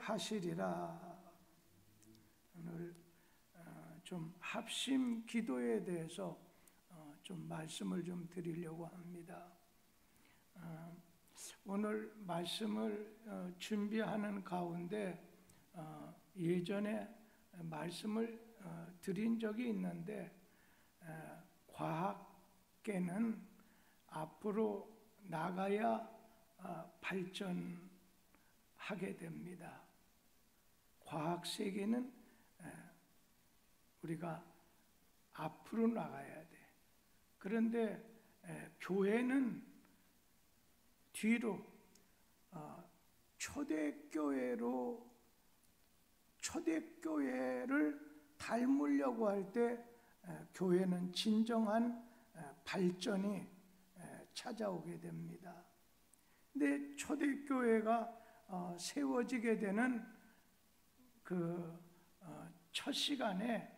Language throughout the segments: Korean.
하시리라. 오늘 좀 합심 기도에 대해서 좀 말씀을 좀 드리려고 합니다. 오늘 말씀을 준비하는 가운데 예전에 말씀을 드린 적이 있는데, 과학계는 앞으로 나가야 발전하게 됩니다. 과학 세계는 우리가 앞으로 나가야 돼. 그런데 교회는 뒤로 초대교회를 닮으려고 할 때 교회는 진정한 발전이 찾아오게 됩니다. 근데 초대교회가 세워지게 되는 그 첫 시간에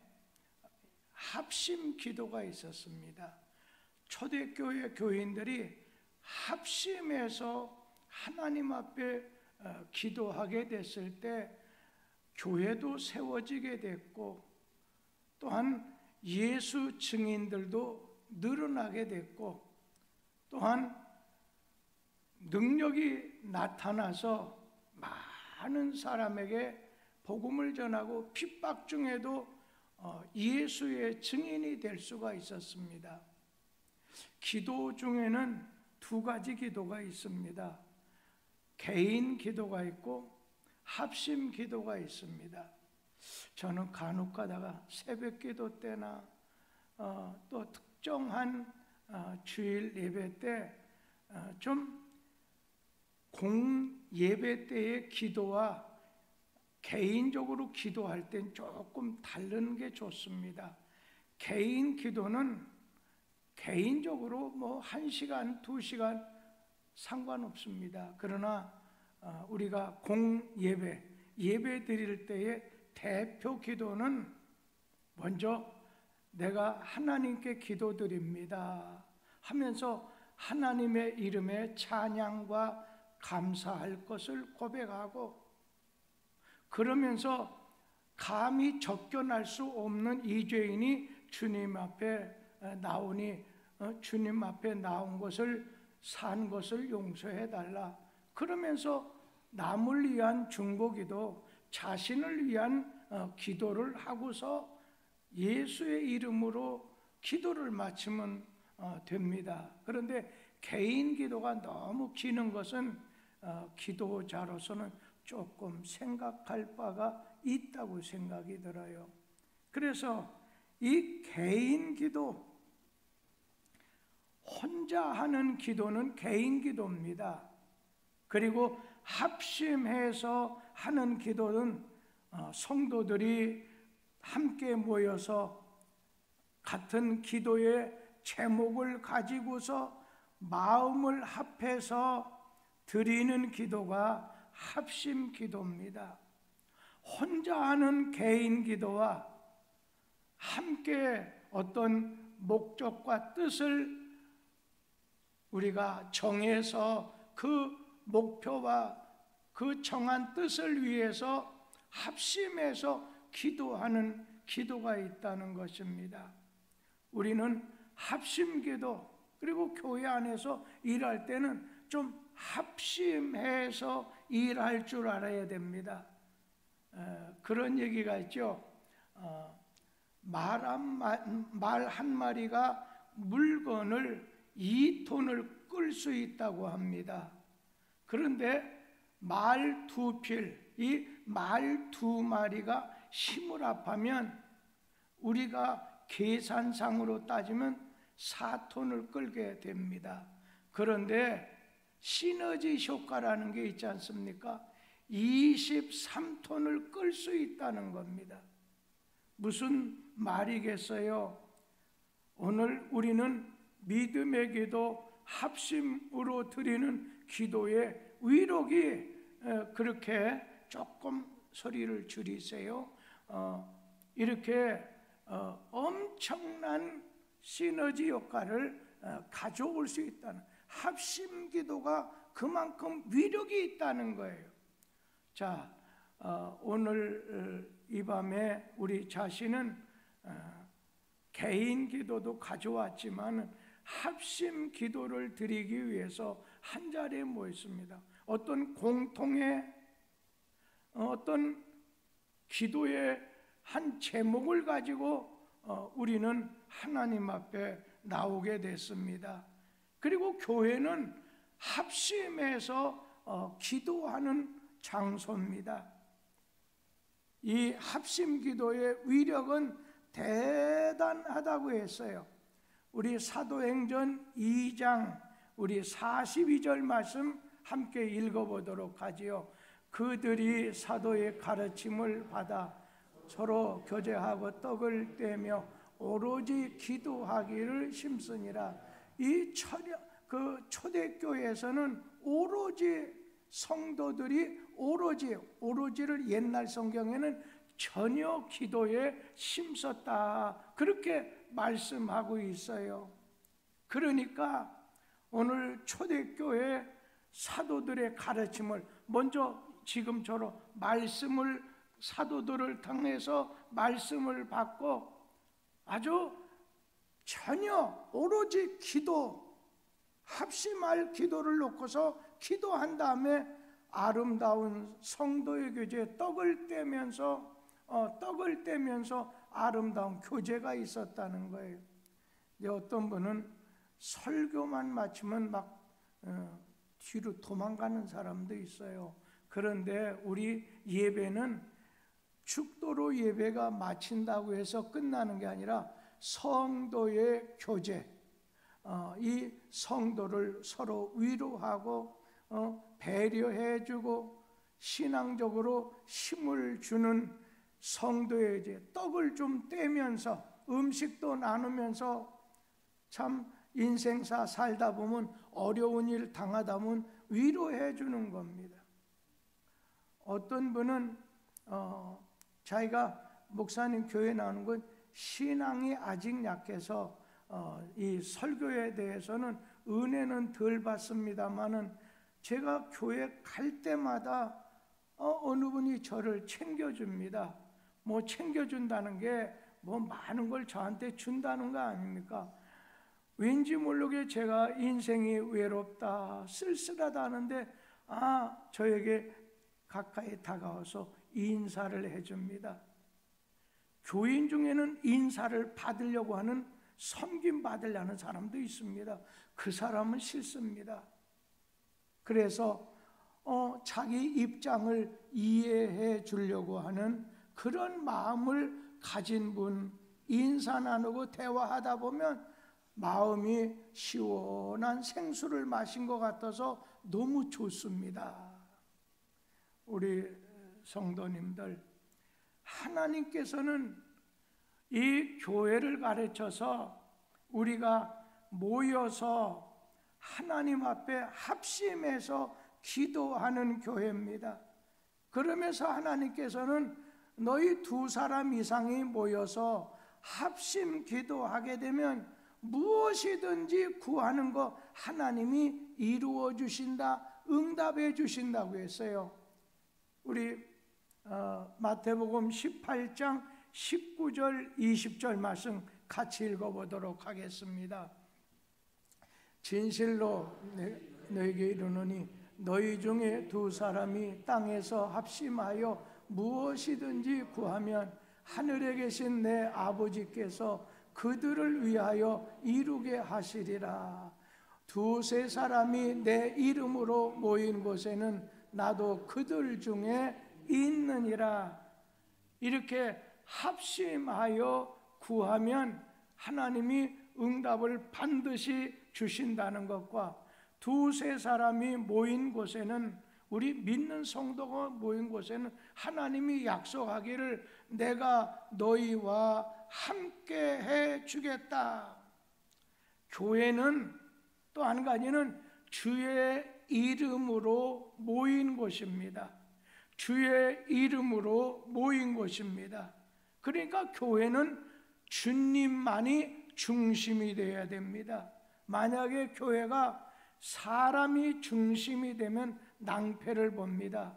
합심 기도가 있었습니다. 초대교회 교인들이 합심해서 하나님 앞에 기도하게 됐을 때 교회도 세워지게 됐고, 또한 예수 증인들도 늘어나게 됐고, 또한 능력이 나타나서 많은 사람에게 복음을 전하고 핍박 중에도 예수의 증인이 될 수가 있었습니다. 기도 중에는 두 가지 기도가 있습니다. 개인 기도가 있고 합심 기도가 있습니다. 저는 간혹 가다가 새벽 기도 때나 또 특정한 주일 예배 때 좀 공예배 때의 기도와 개인적으로 기도할 땐 조금 다른 게 좋습니다. 개인 기도는 개인적으로 1시간, 2시간 상관없습니다. 그러나 우리가 예배 드릴 때의 대표 기도는 먼저 내가 하나님께 기도드립니다 하면서 하나님의 이름에 찬양과 감사할 것을 고백하고, 그러면서 감히 접견할 수 없는 이 죄인이 주님 앞에 나오니 주님 앞에 나온 것을 산 것을 용서해 달라. 그러면서 남을 위한 중보기도, 자신을 위한 기도를 하고서 예수의 이름으로 기도를 마치면 됩니다. 그런데 개인 기도가 너무 기는 것은 기도자로서는 조금 생각할 바가 있다고 생각이 들어요. 그래서 이 개인 기도, 혼자 하는 기도는 개인 기도입니다. 그리고 합심해서 하는 기도는 성도들이 함께 모여서 같은 기도의 제목을 가지고서 마음을 합해서 드리는 기도가 합심 기도입니다. 혼자 하는 개인 기도와 함께 어떤 목적과 뜻을 우리가 정해서 그 목표와 그 정한 뜻을 위해서 합심해서 기도하는 기도가 있다는 것입니다. 우리는 합심 기도, 그리고 교회 안에서 일할 때는 좀 합심해서 일할 줄 알아야 됩니다. 그런 얘기가 있죠. 말 한 마리가 물건을 2톤을 끌 수 있다고 합니다. 그런데 말 2필, 이 말 2마리가 힘을 합하면 우리가 계산상으로 따지면 4톤을 끌게 됩니다. 그런데 시너지 효과라는 게 있지 않습니까? 23톤을 끌 수 있다는 겁니다. 무슨 말이겠어요? 오늘 우리는 믿음의 기도, 합심으로 드리는 기도의 위력이 그렇게 조금 소리를 줄이세요. 이렇게 엄청난 시너지 효과를 가져올 수 있다는, 합심 기도가 그만큼 위력이 있다는 거예요. 자, 오늘 이 밤에 우리 자신은 개인 기도도 가져왔지만 합심 기도를 드리기 위해서 한 자리에 모였습니다. 어떤 공통의 어떤 기도의 한 제목을 가지고 우리는 하나님 앞에 나오게 됐습니다. 그리고 교회는 합심해서 기도하는 장소입니다. 이 합심 기도의 위력은 대단하다고 했어요. 우리 사도행전 2장 우리 42절 말씀 함께 읽어보도록 하지요. 그들이 사도의 가르침을 받아 서로 교제하고 떡을 떼며 오로지 기도하기를 힘쓰니라. 이 초대교회에서는 오로지 성도들이 오로지를 옛날 성경에는 전혀 기도에 힘썼다 그렇게 말씀하고 있어요. 그러니까 오늘 초대교회 사도들의 가르침을 먼저 지금처럼 말씀을 사도들을 통해서 말씀을 받고 아주 전혀 오로지 기도 합심할 기도를 놓고서 기도한 다음에 아름다운 성도의 교제 떡을 떼면서 아름다운 교제가 있었다는 거예요. 이제 어떤 분은 설교만 마치면 막 뒤로 도망가는 사람도 있어요. 그런데 우리 예배는 축도로 예배가 마친다고 해서 끝나는 게 아니라 성도의 교제, 이 성도를 서로 위로하고 배려해주고 신앙적으로 힘을 주는 성도의 이제 떡을 좀 떼면서 음식도 나누면서 참 인생사 살다 보면 어려운 일 당하다 보면 위로해 주는 겁니다. 어떤 분은 자기가 목사님 교회 나오는 건 신앙이 아직 약해서 이 설교에 대해서는 은혜는 덜 받습니다만은 제가 교회 갈 때마다 어느 분이 저를 챙겨줍니다. 뭐 챙겨준다는 게 뭐 많은 걸 저한테 준다는 거 아닙니까? 왠지 모르게 제가 인생이 외롭다 쓸쓸하다 하는데 저에게 가까이 다가와서 인사를 해줍니다. 교인 중에는 인사를 받으려고 하는 섬김 받으려는 사람도 있습니다. 그 사람은 싫습니다. 그래서 자기 입장을 이해해 주려고 하는 그런 마음을 가진 분 인사 나누고 대화하다 보면 마음이 시원한 생수를 마신 것 같아서 너무 좋습니다. 우리 성도님들, 하나님께서는 이 교회를 가르쳐서 우리가 모여서 하나님 앞에 합심해서 기도하는 교회입니다. 그러면서 하나님께서는 너희 2사람 이상이 모여서 합심 기도하게 되면 무엇이든지 구하는 거 하나님이 이루어 주신다, 응답해 주신다고 했어요. 우리 마태복음 18장 19절 20절 말씀 같이 읽어보도록 하겠습니다. 진실로 너에게 이르노니 너희 중에 2사람이 땅에서 합심하여 무엇이든지 구하면 하늘에 계신 내 아버지께서 그들을 위하여 이루게 하시리라. 2-3사람이 내 이름으로 모인 곳에는 나도 그들 중에 있느니라. 이렇게 합심하여 구하면 하나님이 응답을 반드시 주신다는 것과 2-3사람이 모인 곳에는 우리 믿는 성도가 모인 곳에는 하나님이 약속하기를 내가 너희와 함께 해 주겠다. 교회는 또 한 가지는 주의 이름으로 모인 곳입니다. 주의 이름으로 모인 곳입니다. 그러니까 교회는 주님만이 중심이 되어야 됩니다. 만약에 교회가 사람이 중심이 되면 낭패를 봅니다.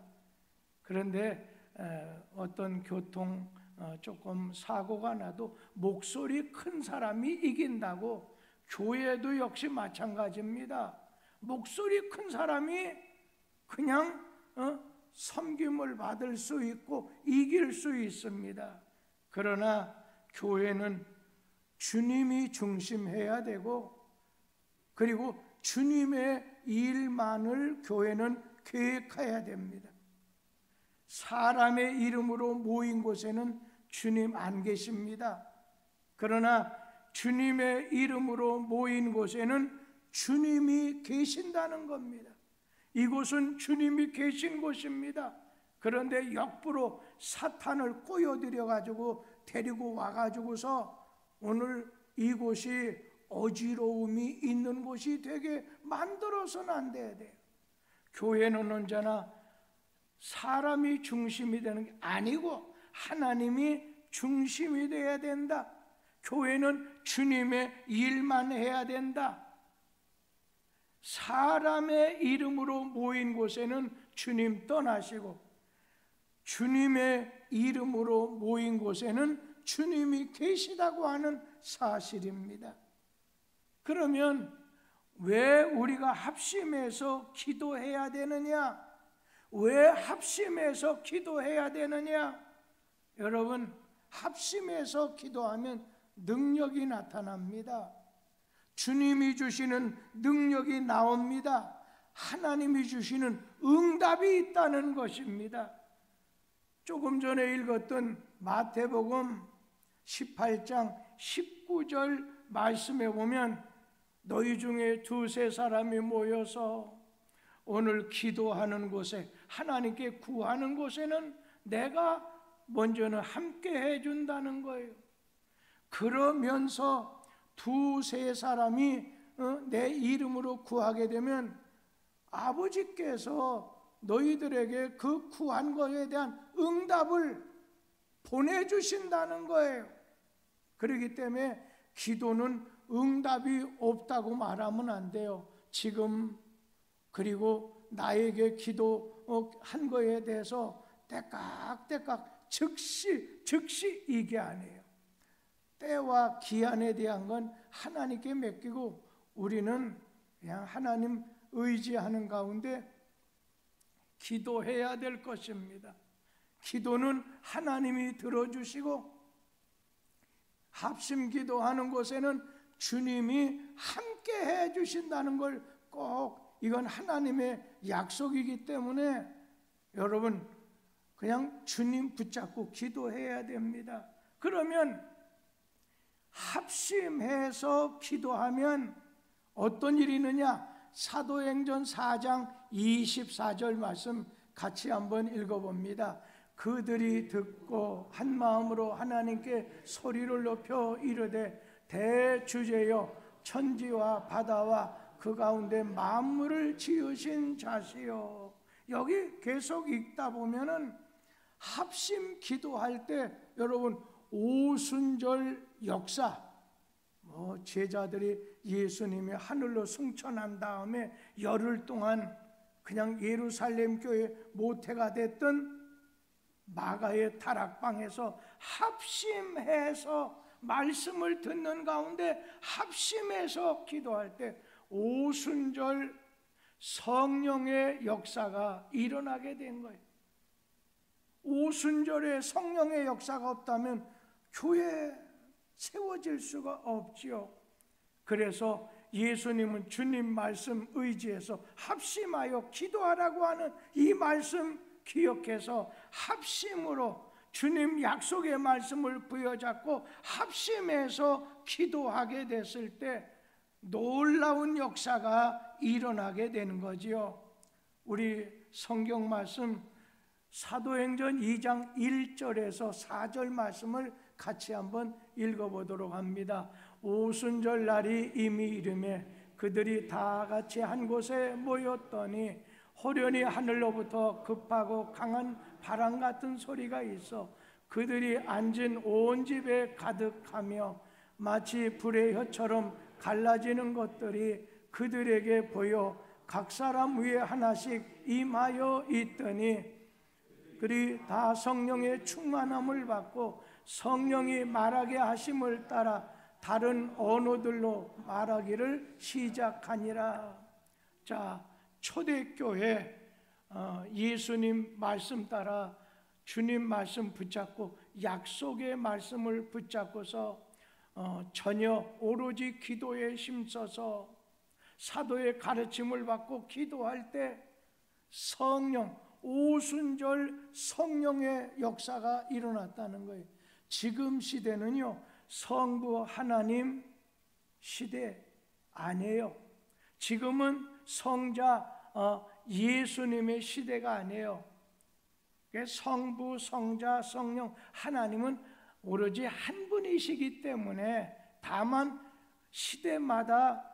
그런데 어떤 교통 조금 사고가 나도 목소리 큰 사람이 이긴다고, 교회도 역시 마찬가지입니다. 목소리 큰 사람이 그냥 섬김을 받을 수 있고 이길 수 있습니다. 그러나 교회는 주님이 중심해야 되고, 그리고 주님의 일만을 교회는 계획해야 됩니다. 사람의 이름으로 모인 곳에는 주님 안 계십니다. 그러나 주님의 이름으로 모인 곳에는 주님이 계신다는 겁니다. 이곳은 주님이 계신 곳입니다. 그런데 역부로 사탄을 꼬여들여 가지고 데리고 와 가지고서 오늘 이곳이 어지러움이 있는 곳이 되게 만들어서는 안 돼야 돼요. 교회는 언제나 사람이 중심이 되는 게 아니고 하나님이 중심이 되어야 된다. 교회는 주님의 일만 해야 된다. 사람의 이름으로 모인 곳에는 주님 떠나시고, 주님의 이름으로 모인 곳에는 주님이 계시다고 하는 사실입니다. 그러면 왜 우리가 합심해서 기도해야 되느냐? 왜 합심해서 기도해야 되느냐? 여러분, 합심해서 기도하면 능력이 나타납니다. 주님이 주시는 능력이 나옵니다. 하나님이 주시는 응답이 있다는 것입니다. 조금 전에 읽었던 마태복음 18장 19절 말씀에 보면, 너희 중에 두세 사람이 모여서 오늘 기도하는 곳에, 하나님께 구하는 곳에는 내가 먼저는 함께 해준다는 거예요. 그러면서 두세 사람이 내 이름으로 구하게 되면 아버지께서 너희들에게 그 구한 것에 대한 응답을 보내주신다는 거예요. 그렇기 때문에 기도는 응답이 없다고 말하면 안 돼요. 지금, 그리고 나에게 기도한 거에 대해서 때깍때깍 즉시 이게 아니에요. 때와 기한에 대한 건 하나님께 맡기고 우리는 그냥 하나님 의지하는 가운데 기도해야 될 것입니다. 기도는 하나님이 들어주시고, 합심 기도하는 곳에는 주님이 함께 해주신다는 걸 꼭, 이건 하나님의 약속이기 때문에 여러분 그냥 주님 붙잡고 기도해야 됩니다. 그러면 합심해서 기도하면 어떤 일이 있느냐? 사도행전 4장 24절 말씀 같이 한번 읽어봅니다. 그들이 듣고 한 마음으로 하나님께 소리를 높여 이르되, 대주제여 천지와 바다와 그 가운데 만물을 지으신 자시여. 여기 계속 읽다 보면은 합심 기도할 때 여러분 오순절 역사, 제자들이 예수님이 하늘로 승천한 다음에 열흘 동안 그냥 예루살렘 교회 모태가 됐던 마가의 다락방에서 합심해서 말씀을 듣는 가운데 합심해서 기도할 때 오순절 성령의 역사가 일어나게 된 거예요. 오순절에 성령의 역사가 없다면 교회 세워질 수가 없지요. 그래서 예수님은 주님 말씀 의지해서 합심하여 기도하라고 하는 이 말씀 기억해서 합심으로 주님 약속의 말씀을 부여잡고 합심해서 기도하게 됐을 때 놀라운 역사가 일어나게 되는 거지요. 우리 성경 말씀 사도행전 2장 1절에서 4절 말씀을 같이 한번 읽어보도록 합니다. 오순절 날이 이미 이르매 그들이 다 같이 한 곳에 모였더니 호련히 하늘로부터 급하고 강한 바람 같은 소리가 있어 그들이 앉은 온 집에 가득하며 마치 불의 혀처럼 갈라지는 것들이 그들에게 보여 각 사람 위에 하나씩 임하여 있더니 그리 다 성령의 충만함을 받고 성령이 말하게 하심을 따라 다른 언어들로 말하기를 시작하니라. 자, 초대교회 예수님 말씀 따라 주님 말씀 붙잡고 약속의 말씀을 붙잡고서 전혀 오로지 기도에 힘써서 사도의 가르침을 받고 기도할 때 성령, 오순절 성령의 역사가 일어났다는 거예요. 지금 시대는요, 성부 하나님 시대 아니에요. 지금은 성자 예수님의 시대가 아니에요. 성부, 성자, 성령 하나님은 오로지 한 분이시기 때문에 다만 시대마다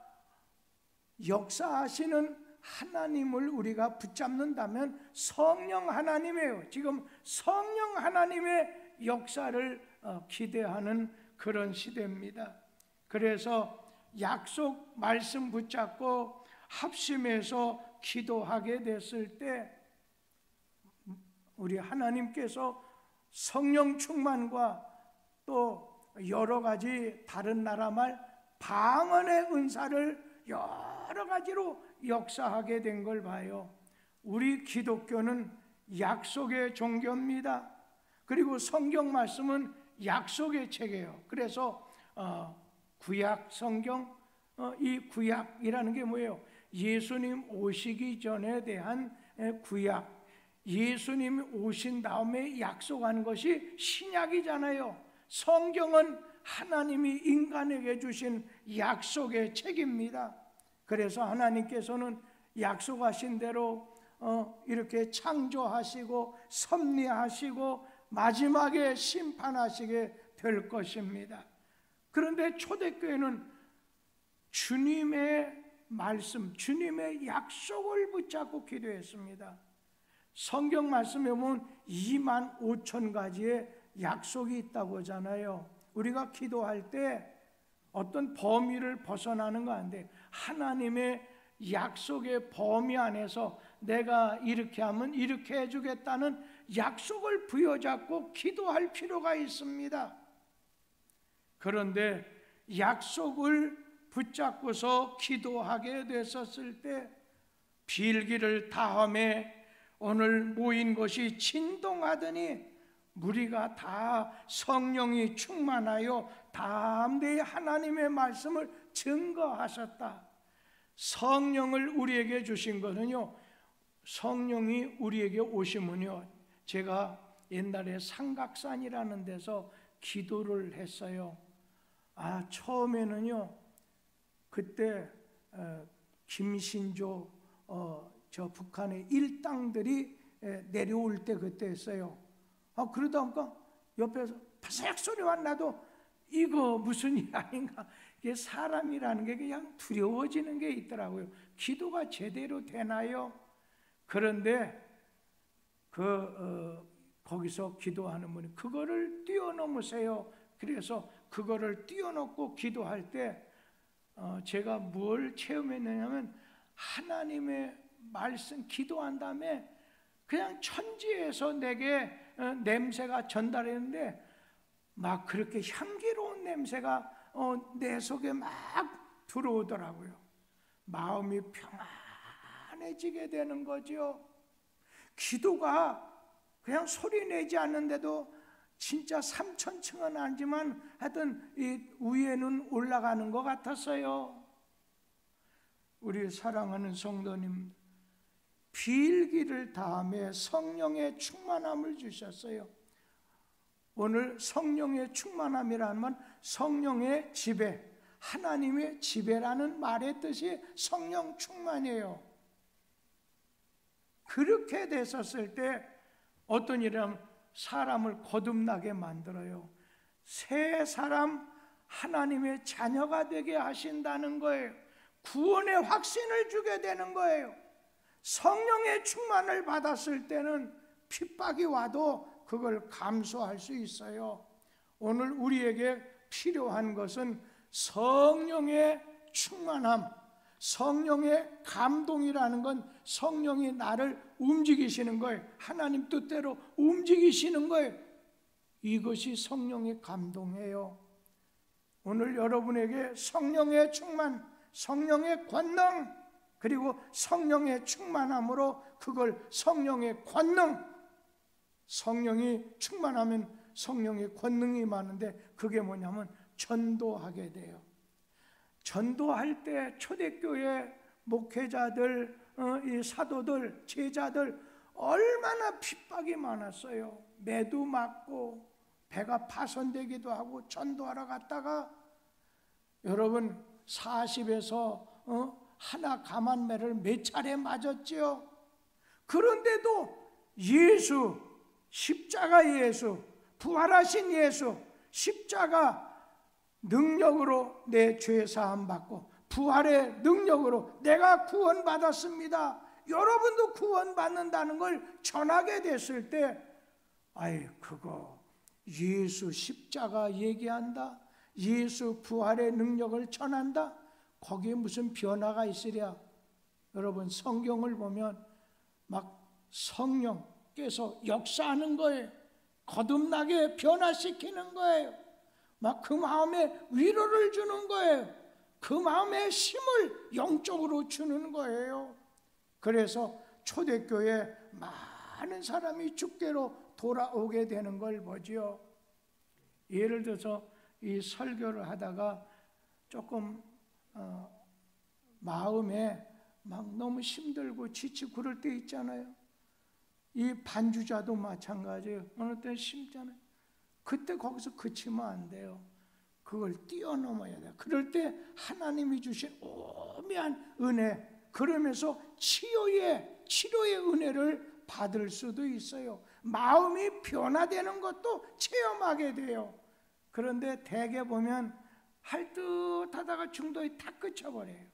역사하시는 하나님을 우리가 붙잡는다면 성령 하나님이에요. 지금 성령 하나님의 역사를 기대하는 그런 시대입니다. 그래서 약속 말씀 붙잡고 합심해서 기도하게 됐을 때 우리 하나님께서 성령 충만과 또 여러 가지 다른 나라 말 방언의 은사를 여러 가지로 역사하게 된 걸 봐요. 우리 기독교는 약속의 종교입니다. 그리고 성경 말씀은 약속의 책이에요. 그래서 구약 성경, 이 구약이라는 게 뭐예요? 예수님 오시기 전에 대한 구약, 예수님 오신 다음에 약속한 것이 신약이잖아요. 성경은 하나님이 인간에게 주신 약속의 책입니다. 그래서 하나님께서는 약속하신 대로 이렇게 창조하시고 섭리하시고 마지막에 심판하시게 될 것입니다. 그런데 초대교회는 주님의 말씀, 주님의 약속을 붙잡고 기도했습니다. 성경 말씀에 보면 2만 5천 가지의 약속이 있다고 하잖아요. 우리가 기도할 때 어떤 범위를 벗어나는 거 안 돼. 하나님의 약속의 범위 안에서 내가 이렇게 하면 이렇게 해주겠다는 약속을 부여잡고 기도할 필요가 있습니다. 그런데 약속을 붙잡고서 기도하게 됐었을 때 빌기를 다함에 오늘 모인 것이 진동하더니 무리가 다 성령이 충만하여 담대히 하나님의 말씀을 증거하셨다. 성령을 우리에게 주신 것은요, 성령이 우리에게 오시면요, 제가 옛날에 삼각산이라는 데서 기도를 했어요. 처음에는요, 그때 김신조 저 북한의 일당들이 내려올 때 그때 했어요. 그러다 보니까 옆에서 바삭 소리만 나도 이거 무슨 일 아닌가. 이게 사람이라는 게 그냥 두려워지는 게 있더라고요. 기도가 제대로 되나요? 그런데 거기서 기도하는 분이 그거를 뛰어넘으세요. 그래서 그거를 뛰어넘고 기도할 때 제가 뭘 체험했느냐면 하나님의 말씀 기도한 다음에 그냥 천지에서 내게 냄새가 전달했는데 막 그렇게 향기로운 냄새가 내 속에 막 들어오더라고요. 마음이 평안해지게 되는 거죠. 기도가 그냥 소리 내지 않는데도 진짜 3,000층은 아니지만 하여튼 이 위에는 올라가는 것 같았어요. 우리 사랑하는 성도님, 빌기를 다함에 성령의 충만함을 주셨어요. 오늘 성령의 충만함이라는 건 성령의 지배, 하나님의 지배라는 말의 뜻이 성령 충만이에요. 그렇게 됐었을 때 어떤 일이라면 사람을 거듭나게 만들어요. 새 사람 하나님의 자녀가 되게 하신다는 거예요. 구원의 확신을 주게 되는 거예요. 성령의 충만을 받았을 때는 핍박이 와도 그걸 감수할 수 있어요. 오늘 우리에게 필요한 것은 성령의 충만함, 성령의 감동이라는 건 성령이 나를 움직이시는 거예요. 하나님 뜻대로 움직이시는 거예요. 이것이 성령의 감동이에요. 오늘 여러분에게 성령의 충만, 성령의 권능, 그리고 성령의 충만함으로 그걸 성령의 권능, 성령이 충만하면 성령의 권능이 많은데 그게 뭐냐면 전도하게 돼요. 전도할 때 초대교회 목회자들, 이 사도들, 제자들 얼마나 핍박이 많았어요. 매도 맞고 배가 파손되기도 하고 전도하러 갔다가 여러분 40에서 하나 감한매를 몇 차례 맞았지요. 그런데도 예수, 십자가 예수, 부활하신 예수, 십자가 능력으로 내 죄 사함 받고 부활의 능력으로 내가 구원받았습니다. 여러분도 구원받는다는 걸 전하게 됐을 때 아이 그거 예수 십자가 얘기한다, 예수 부활의 능력을 전한다, 거기에 무슨 변화가 있으랴. 여러분 성경을 보면 막 성령께서 역사하는 거예요. 거듭나게 변화시키는 거예요. 막 그 마음에 위로를 주는 거예요. 그 마음에 힘을 영적으로 주는 거예요. 그래서 초대교회 많은 사람이 주께로 돌아오게 되는 걸 보지요. 예를 들어서 이 설교를 하다가 조금 마음에 막 너무 힘들고 지치고 그럴 때 있잖아요. 이 반주자도 마찬가지예요. 어느 때 힘잖아요. 그때 거기서 그치면 안 돼요. 그걸 뛰어넘어야 돼요. 그럴 때 하나님이 주신 오묘한 은혜, 그러면서 치료의 은혜를 받을 수도 있어요. 마음이 변화되는 것도 체험하게 돼요. 그런데 대개 보면 할 듯 하다가 중도에 다 그쳐버려요.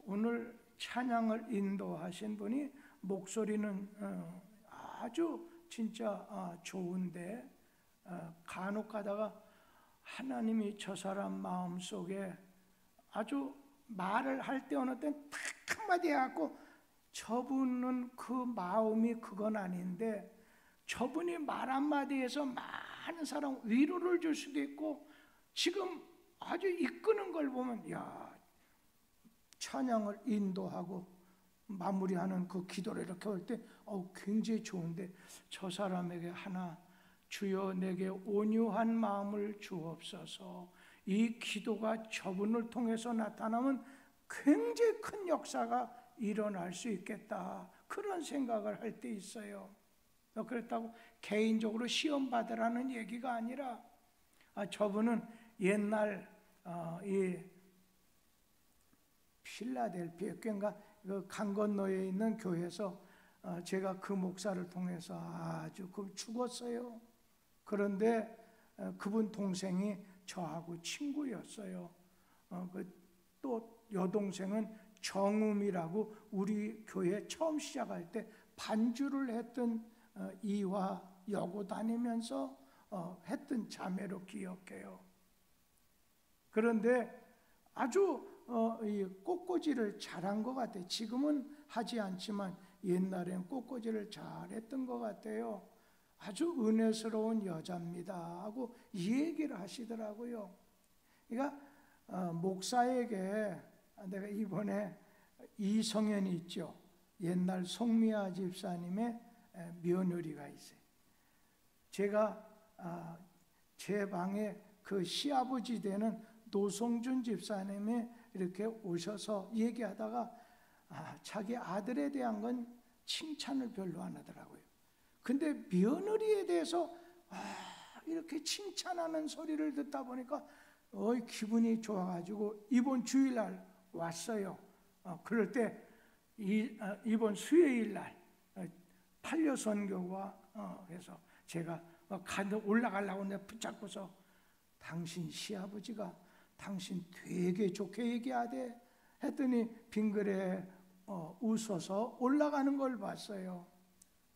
오늘 찬양을 인도하신 분이 목소리는 아주 진짜 좋은데 간혹 가다가 하나님이 저 사람 마음속에 아주 말을 할 때 어느 때는 탁 한마디 해갖고 저분은 그 마음이 그건 아닌데 저분이 말 한마디에서 많은 사람 위로를 줄 수도 있고 지금 아주 이끄는 걸 보면 야 찬양을 인도하고 마무리하는 그 기도를 이렇게 할 때 굉장히 좋은데 저 사람에게 하나 주여 내게 온유한 마음을 주옵소서. 이 기도가 저분을 통해서 나타나면 굉장히 큰 역사가 일어날 수 있겠다. 그런 생각을 할 때 있어요. 그렇다고 개인적으로 시험 받으라는 얘기가 아니라 저분은 옛날 이 필라델피아 교회인가 그 강 건너에 있는 교회에서 제가 그 목사를 통해서 아주 죽었어요. 그런데 그분 동생이 저하고 친구였어요. 또 여동생은 정음이라고 우리 교회 처음 시작할 때 반주를 했던 이와 여고 다니면서 했던 자매로 기억해요. 그런데 아주 이 꽃꽂이를 잘한 것 같아요. 지금은 하지 않지만 옛날엔 꽃꽂이를 잘했던 것 같아요. 아주 은혜스러운 여자입니다 하고 이 얘기를 하시더라고요. 그러니까 목사에게 내가 이번에 이성현이 있죠. 옛날 송미아 집사님의 며느리가 있어요. 제가 제 방에 그 시아버지 되는 노성준 집사님이 이렇게 오셔서 얘기하다가 자기 아들에 대한 건 칭찬을 별로 안 하더라고요. 근데 며느리에 대해서 이렇게 칭찬하는 소리를 듣다 보니까 기분이 좋아가지고 이번 주일날 왔어요. 그럴 때 이번 수요일날 탄려선교가 해서 제가 올라가려고 내가 붙잡고서 당신 시아버지가 당신 되게 좋게 얘기하대 했더니 빙그레 웃어서 올라가는 걸 봤어요.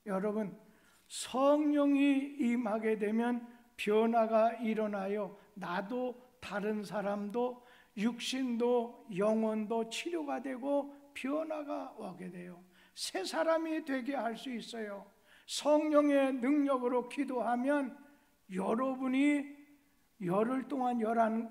여러분 성령이 임하게 되면 변화가 일어나요. 나도 다른 사람도 육신도 영혼도 치료가 되고 변화가 오게 돼요. 새 사람이 되게 할 수 있어요. 성령의 능력으로 기도하면 여러분이 열흘 동안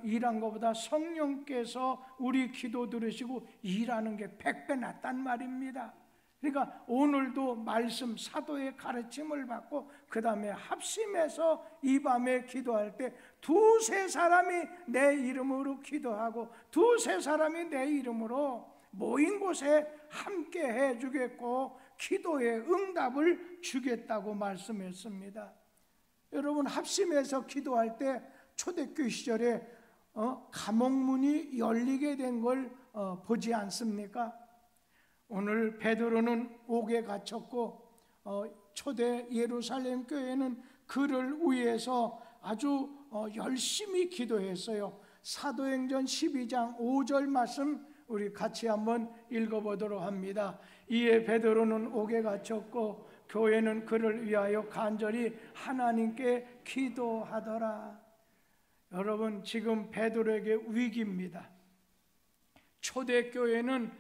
일한 것보다 성령께서 우리 기도 들으시고 일하는 게 100배 낫단 말입니다. 그러니까 오늘도 말씀 사도의 가르침을 받고 그 다음에 합심해서 이 밤에 기도할 때 두세 사람이 내 이름으로 기도하고 두세 사람이 내 이름으로 모인 곳에 함께 해주겠고 기도의 응답을 주겠다고 말씀했습니다. 여러분, 합심해서 기도할 때 초대교회 시절에 감옥문이 열리게 된 걸 보지 않습니까? 오늘 베드로는 옥에 갇혔고 초대 예루살렘 교회는 그를 위해서 아주 열심히 기도했어요. 사도행전 12장 5절 말씀 우리 같이 한번 읽어보도록 합니다. 이에 베드로는 옥에 갇혔고 교회는 그를 위하여 간절히 하나님께 기도하더라. 여러분, 지금 베드로에게 위기입니다. 초대교회는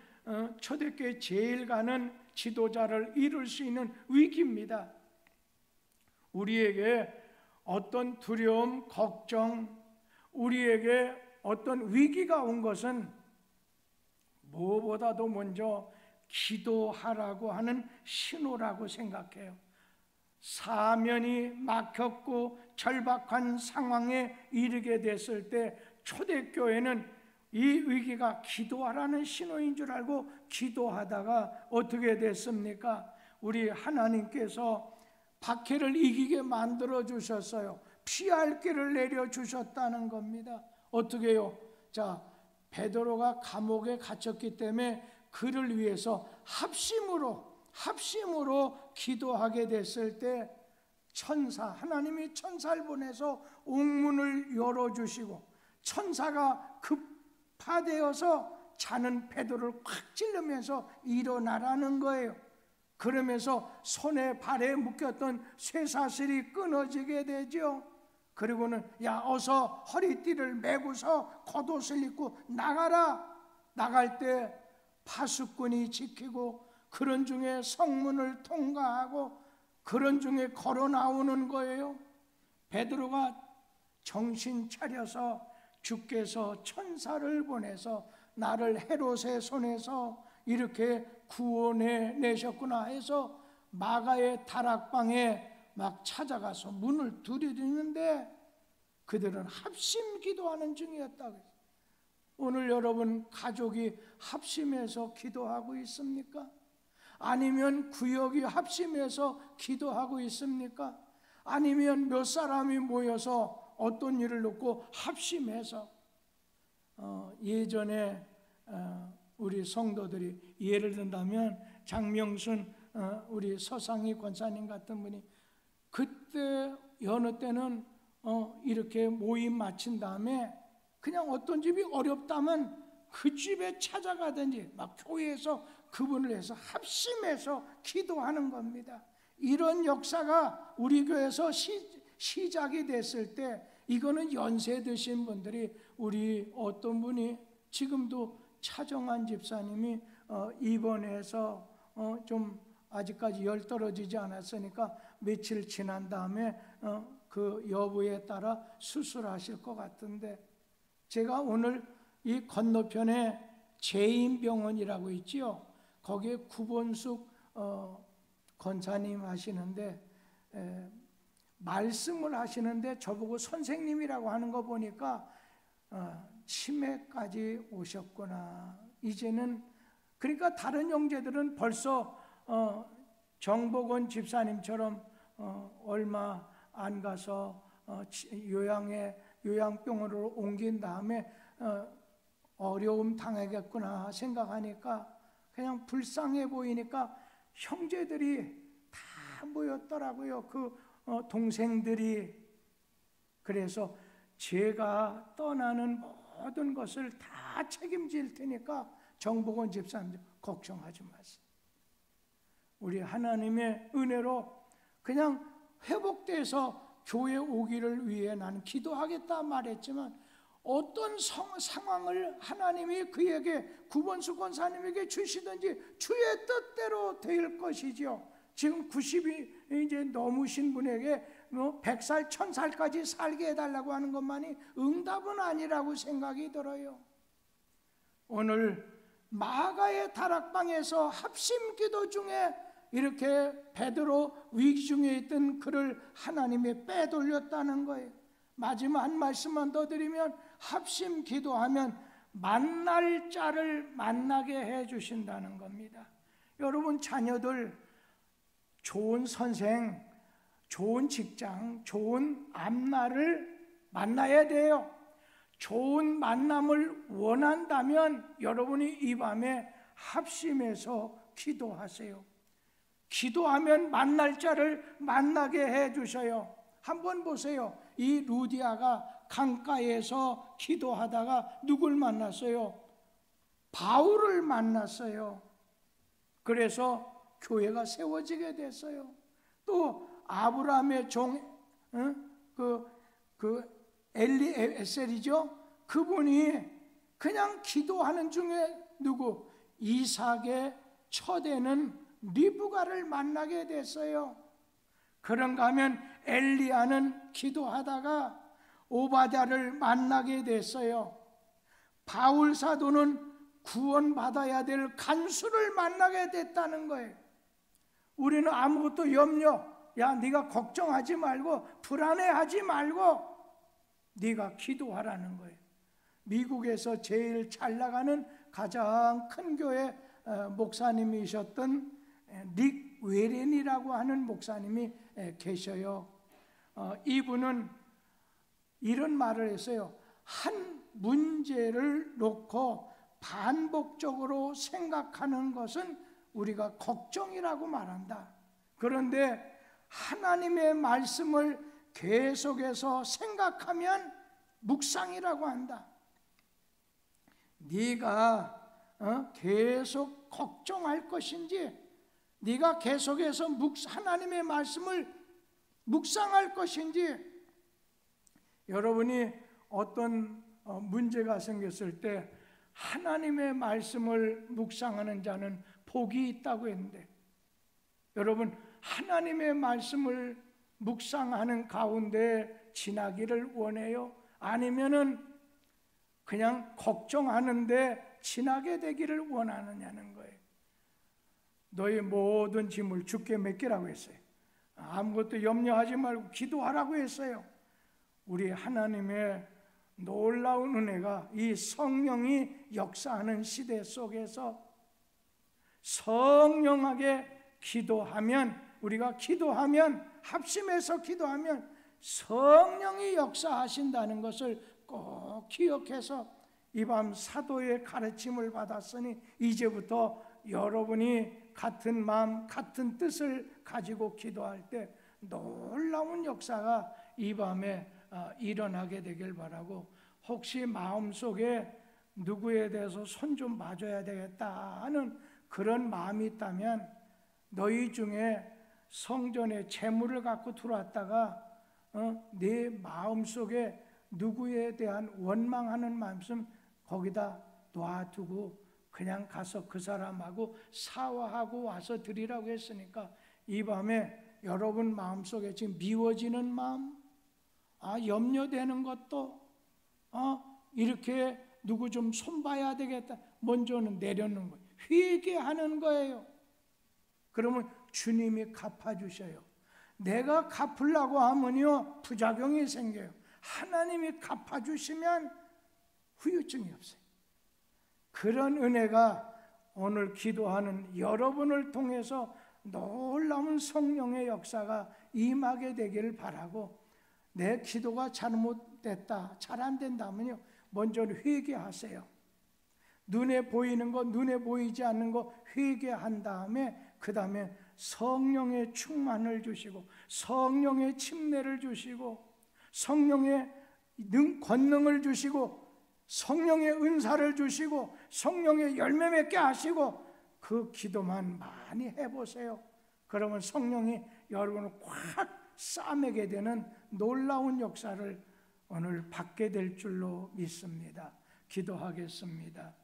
초대교회 제일 가는 지도자를 이룰 수 있는 위기입니다. 우리에게 어떤 두려움, 걱정, 우리에게 어떤 위기가 온 것은 무엇보다도 먼저 기도하라고 하는 신호라고 생각해요. 사면이 막혔고 절박한 상황에 이르게 됐을 때 초대교회는 이 위기가 기도하라는 신호인 줄 알고 기도하다가 어떻게 됐습니까? 우리 하나님께서 박해를 이기게 만들어 주셨어요. 피할 길을 내려 주셨다는 겁니다. 어떻게요? 자, 베드로가 감옥에 갇혔기 때문에 그를 위해서 합심으로 기도하게 됐을 때 하나님이 천사를 보내서 옥문을 열어주시고 천사가 급파되어서 자는 베드로를 콱 찔르면서 일어나라는 거예요. 그러면서 손에 발에 묶였던 쇠사슬이 끊어지게 되죠. 그리고는 야, 어서 허리띠를 메고서 겉옷을 입고 나가라. 나갈 때 파수꾼이 지키고 그런 중에 성문을 통과하고 그런 중에 걸어 나오는 거예요. 베드로가 정신 차려서 주께서 천사를 보내서 나를 헤롯의 손에서 이렇게 구원해 내셨구나 해서 마가의 다락방에 막 찾아가서 문을 두드리는데 그들은 합심 기도하는 중이었다고. 오늘 여러분 가족이 합심해서 기도하고 있습니까? 아니면 구역이 합심해서 기도하고 있습니까? 아니면 몇 사람이 모여서 어떤 일을 놓고 합심해서 예전에 우리 성도들이 예를 든다면 장명순 우리 서상희 권사님 같은 분이 그때 여느 때는 이렇게 모임 마친 다음에 그냥 어떤 집이 어렵다면 그 집에 찾아가든지 막 교회에서 그분을 해서 합심해서 기도하는 겁니다. 이런 역사가 우리 교회에서 시작이 됐을 때 이거는 연세 드신 분들이 우리 어떤 분이 지금도 차정한 집사님이 입원해서 좀 아직까지 열 떨어지지 않았으니까 며칠 지난 다음에 그 여부에 따라 수술하실 것 같은데 제가 오늘 이 건너편에 제인병원이라고 있지요. 거기에 구본숙 권사님 하시는데 말씀을 하시는데 저보고 선생님이라고 하는 거 보니까 치매까지 오셨구나. 이제는 그러니까 다른 형제들은 벌써 정복원 집사님처럼 얼마 안 가서 요양병원으로 옮긴 다음에 어려움 당하겠구나 생각하니까 그냥 불쌍해 보이니까 형제들이 다 모였더라고요. 그 동생들이. 그래서 제가 떠나는 모든 것을 다 책임질 테니까 정복원 집사님 걱정하지 마세요. 우리 하나님의 은혜로 그냥 회복돼서 교회 오기를 위해 나는 기도하겠다 말했지만 어떤 상황을 하나님이 그에게 구본수 권사님에게 주시든지 주의 뜻대로 될 것이죠. 지금 90이 이제 넘으신 분에게 100살, 1000살까지 살게 해달라고 하는 것만이 응답은 아니라고 생각이 들어요. 오늘 마가의 다락방에서 합심기도 중에 이렇게 베드로 위기 중에 있던 그를 하나님이 빼돌렸다는 거예요. 마지막 한 말씀만 더 드리면, 합심기도하면 만날 자를 만나게 해주신다는 겁니다. 여러분 자녀들 좋은 선생, 좋은 직장, 좋은 앞날을 만나야 돼요. 좋은 만남을 원한다면 여러분이 이 밤에 합심해서 기도하세요. 기도하면 만날 자를 만나게 해주셔요. 한번 보세요. 이 루디아가 강가에서 기도하다가 누굴 만났어요? 바울을 만났어요. 그래서 교회가 세워지게 됐어요. 또 아브라함의 종 엘리에셀이죠. 그분이 그냥 기도하는 중에 누구? 이삭의 첫애는 리브가를 만나게 됐어요. 그런가 하면 엘리야는 기도하다가 오바댜를 만나게 됐어요. 바울 사도는 구원받아야 될 간수를 만나게 됐다는 거예요. 우리는 아무것도 네가 걱정하지 말고 불안해하지 말고 네가 기도하라는 거예요. 미국에서 제일 잘 나가는 가장 큰 교회 목사님이셨던 릭 웨렌이라고 하는 목사님이 계셔요. 이분은 이런 말을 했어요. 한 문제를 놓고 반복적으로 생각하는 것은 우리가 걱정이라고 말한다. 그런데 하나님의 말씀을 계속해서 생각하면 묵상이라고 한다. 네가 계속 걱정할 것인지, 네가 계속해서 하나님의 말씀을 묵상할 것인지, 여러분이 어떤 문제가 생겼을 때 하나님의 말씀을 묵상하는 자는 복이 있다고 했는데, 여러분 하나님의 말씀을 묵상하는 가운데 지나기를 원해요? 아니면은 그냥 걱정하는데 지나게 되기를 원하느냐는 거예요. 너의 모든 짐을 주께 맡기라고 했어요. 아무것도 염려하지 말고 기도하라고 했어요. 우리 하나님의 놀라운 은혜가 이 성령이 역사하는 시대 속에서 성령하게 기도하면, 우리가 기도하면, 합심해서 기도하면 성령이 역사하신다는 것을 꼭 기억해서 이 밤 사도의 가르침을 받았으니 이제부터 여러분이 같은 마음, 같은 뜻을 가지고 기도할 때 놀라운 역사가 이 밤에 일어나게 되길 바라고, 혹시 마음속에 누구에 대해서 손 좀 봐줘야 되겠다 하는 그런 마음이 있다면, 너희 중에 성전에 재물을 갖고 들어왔다가 내 마음속에 누구에 대한 원망하는 말씀 거기다 놔두고 그냥 가서 그 사람하고 사화하고 와서 드리라고 했으니까, 이 밤에 여러분 마음속에 지금 미워지는 마음, 염려되는 것도 이렇게 누구 좀 손봐야 되겠다, 먼저는 내려놓는 거예요. 회개하는 거예요. 그러면 주님이 갚아주셔요. 내가 갚으려고 하면요 부작용이 생겨요. 하나님이 갚아주시면 후유증이 없어요. 그런 은혜가 오늘 기도하는 여러분을 통해서 놀라운 성령의 역사가 임하게 되기를 바라고, 내 기도가 잘못됐다, 잘 안 된다면요 먼저 회개하세요. 눈에 보이는 것, 눈에 보이지 않는 것 회개한 다음에 그 다음에 성령의 충만을 주시고 성령의 침례를 주시고 성령의 권능을 주시고 성령의 은사를 주시고 성령의 열매 맺게 하시고, 그 기도만 많이 해보세요. 그러면 성령이 여러분을 꽉 싸매게 되는 놀라운 역사를 오늘 받게 될 줄로 믿습니다. 기도하겠습니다.